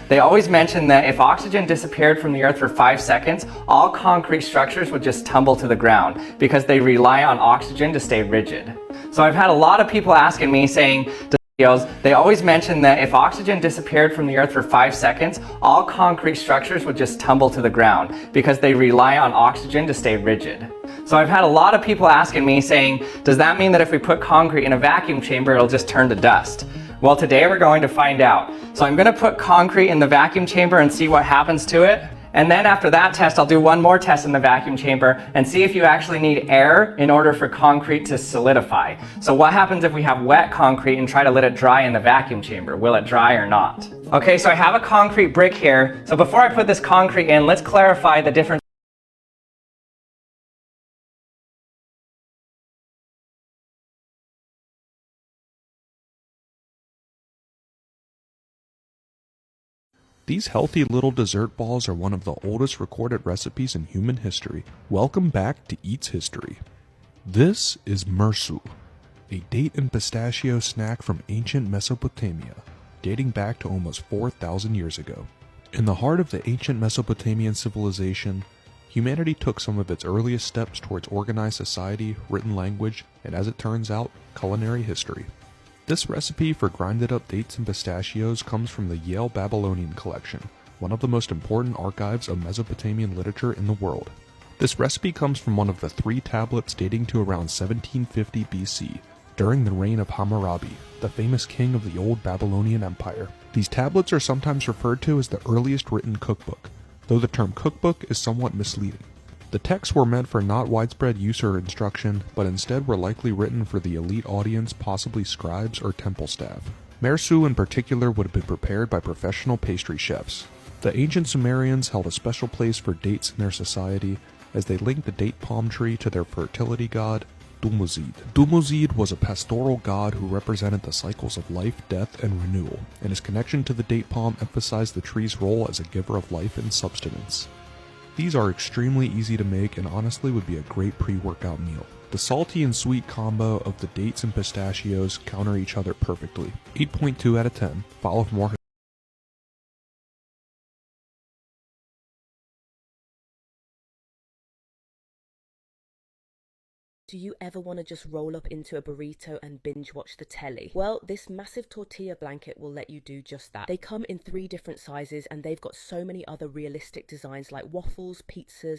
They always mention that if oxygen disappeared from the earth for 5 seconds, all concrete structures would just tumble to the ground because they rely on oxygen to stay rigid. So I've had a lot of people asking me saying, they always mention that if oxygen disappeared from the earth for 5 seconds, all concrete structures would just tumble to the ground because they rely on oxygen to stay rigid. So I've had a lot of people asking me saying, does that mean that if we put concrete in a vacuum chamber, it'll just turn to dust? Well, today we're going to find out. So I'm going to put concrete in the vacuum chamber and see what happens to it. And then after that test, I'll do one more test in the vacuum chamber and see if you actually need air in order for concrete to solidify. So what happens if we have wet concrete and try to let it dry in the vacuum chamber? Will it dry or not? Okay, so I have a concrete brick here. So before I put this concrete in, let's clarify the difference. These healthy little dessert balls are one of the oldest recorded recipes in human history. Welcome back to Eats History. This is mursu, a date and pistachio snack from ancient Mesopotamia, dating back to almost 4,000 years ago. In the heart of the ancient Mesopotamian civilization, humanity took some of its earliest steps towards organized society, written language, and as it turns out, culinary history. This recipe for grinded up dates and pistachios comes from the Yale Babylonian Collection, one of the most important archives of Mesopotamian literature in the world. This recipe comes from one of the 3 tablets dating to around 1750 BC, during the reign of Hammurabi, the famous king of the old Babylonian Empire. These tablets are sometimes referred to as the earliest written cookbook, though the term cookbook is somewhat misleading. The texts were meant for not widespread use or instruction, but instead were likely written for the elite audience, possibly scribes or temple staff. Mursu in particular would have been prepared by professional pastry chefs. The ancient Sumerians held a special place for dates in their society, as they linked the date palm tree to their fertility god, Dumuzid. Dumuzid was a pastoral god who represented the cycles of life, death, and renewal, and his connection to the date palm emphasized the tree's role as a giver of life and substance. These are extremely easy to make and honestly would be a great pre-workout meal. The salty and sweet combo of the dates and pistachios counter each other perfectly. 8.2 out of 10. Follow for more. Do you ever want to just roll up into a burrito and binge watch the telly? Well, this massive tortilla blanket will let you do just that. They come in 3 different sizes and they've got so many other realistic designs like waffles, pizzas,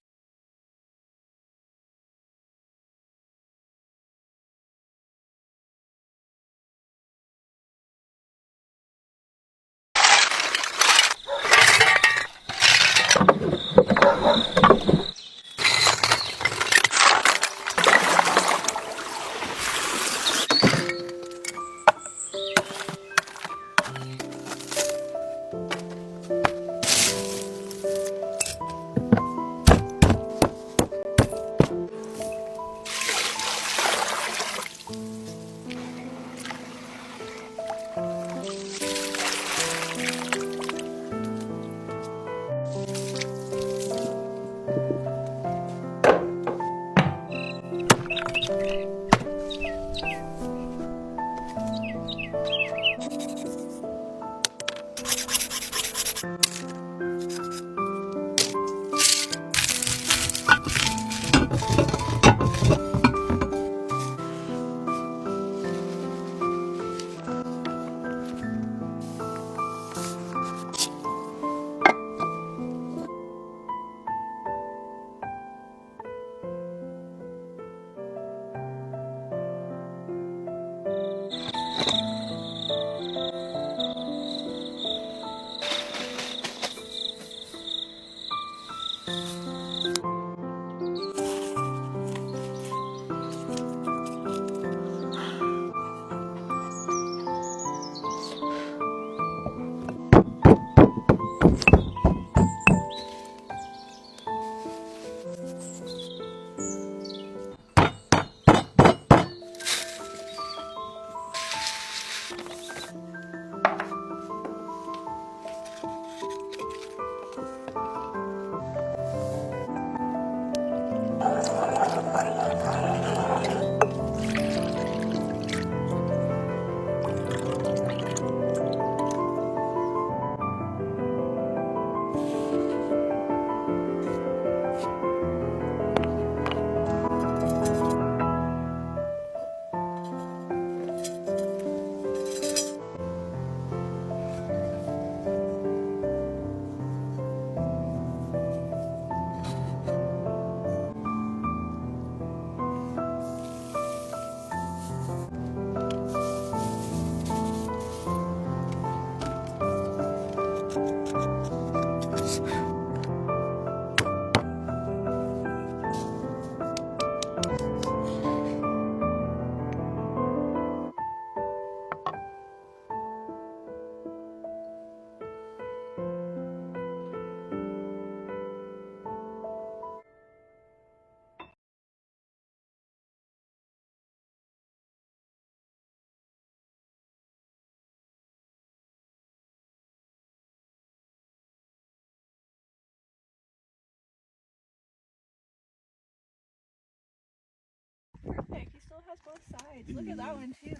at that one too.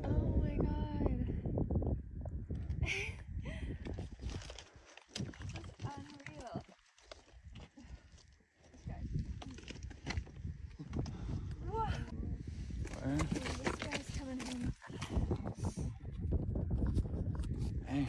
Oh my god. That's unreal. This guy. Whoa. This guy's coming home. Hey.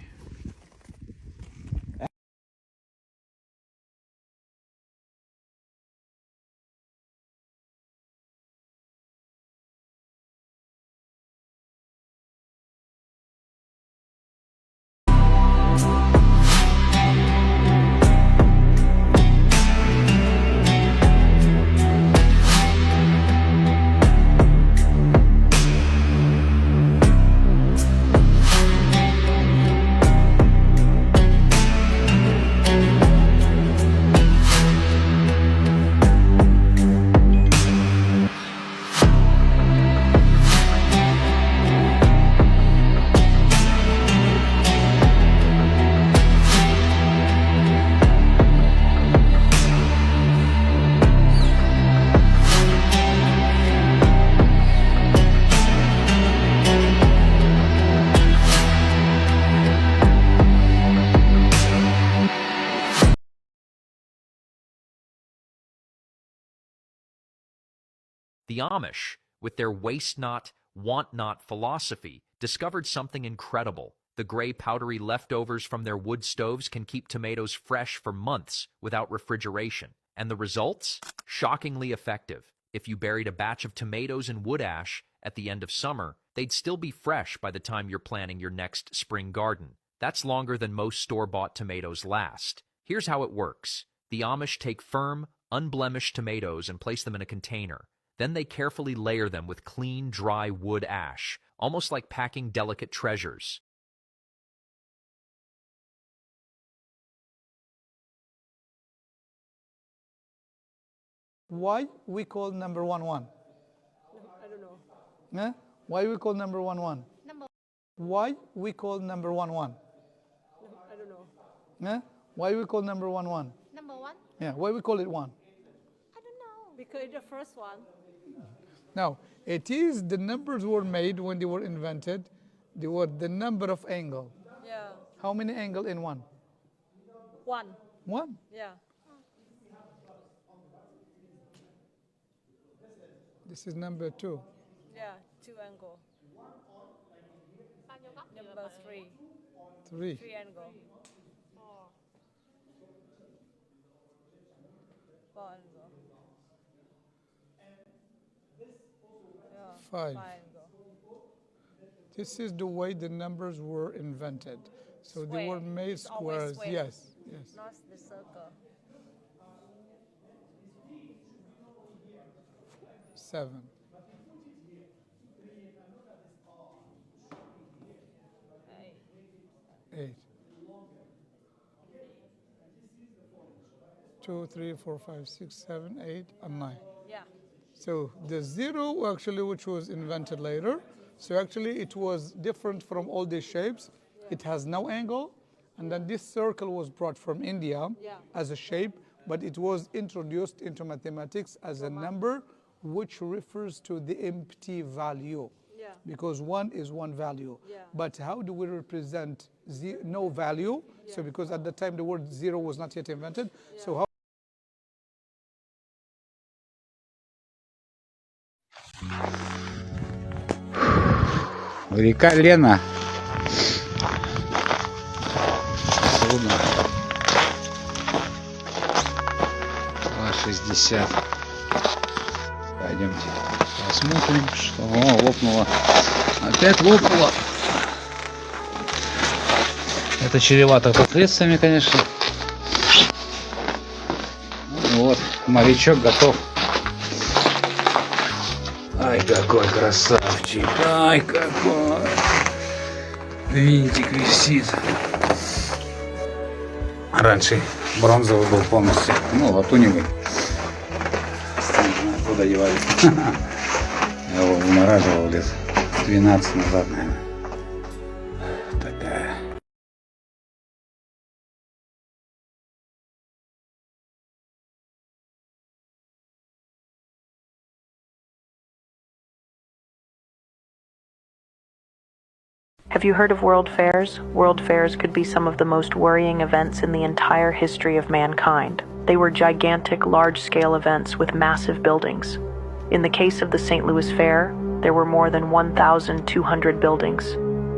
The Amish, with their waste not, want not philosophy, discovered something incredible. The gray powdery leftovers from their wood stoves can keep tomatoes fresh for months without refrigeration. And the results? Shockingly effective. If you buried a batch of tomatoes in wood ash at the end of summer, they'd still be fresh by the time you're planning your next spring garden. That's longer than most store-bought tomatoes last. Here's how it works. The Amish take firm, unblemished tomatoes and place them in a container. Then they carefully layer them with clean, dry wood ash, almost like packing delicate treasures. Why we call number 1-1? I don't know. Yeah? Why we call number 1-1? Number. Why we call number 1-1? I don't know. Yeah? Why we call number 1-1? Number 1? Yeah, why we call it 1? I don't know. Because it's the first one. Now, it is the numbers were made when they were invented. They were the number of angle. Yeah. How many angle in 1? 1. 1. Yeah. This is number 2. Yeah. 2 angle. Number 3. 3. 3 angle. 4 angle. Yeah. 5. 5 angle. This is the way the numbers were invented. So they were Square. made It's always squares. square. Yes, yes. Not the circle. 7. 8. 2, 3, 4, 5, 6, 7, 8, and 9. Yeah. So the 0 actually, which was invented later, so actually it was different from all these shapes. It has no angle, and then this circle was brought from India as a shape, but it was introduced into mathematics as a number which refers to the empty value. Yeah. Because 1 is 1 value. Yeah. But how do we represent no value? So because at the time the word 0 was not yet invented. So how Река Лена. Судно. 2,60. Пойдемте посмотрим, что... О, лопнуло. Опять лопнуло. Это чревато последствиями, конечно. Ну вот, морячок готов. Ай, какой красавчик, ай, какой. Винтик висит. Раньше бронзовый был полностью, ну, латуневый. Куда девали? Я его вымораживал лет 12 назад, наверное. Have you heard of World Fairs? World Fairs could be some of the most worrying events in the entire history of mankind. They were gigantic, large-scale events with massive buildings. In the case of the St. Louis Fair, there were more than 1,200 buildings.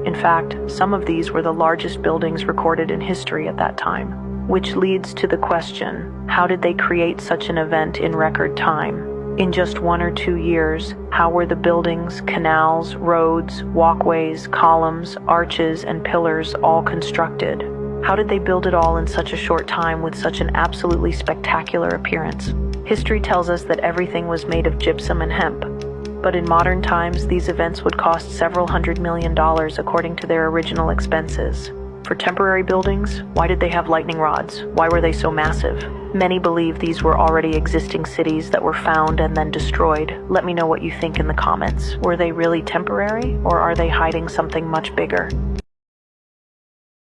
In fact, some of these were the largest buildings recorded in history at that time. Which leads to the question, how did they create such an event in record time? In just 1 or 2 years, how were the buildings, canals, roads, walkways, columns, arches, and pillars all constructed? How did they build it all in such a short time with such an absolutely spectacular appearance? History tells us that everything was made of gypsum and hemp. But in modern times, these events would cost several $100 million according to their original expenses. For temporary buildings, why did they have lightning rods? Why were they so massive? Many believe these were already existing cities that were found and then destroyed. Let me know what you think in the comments. Were they really temporary, or are they hiding something much bigger?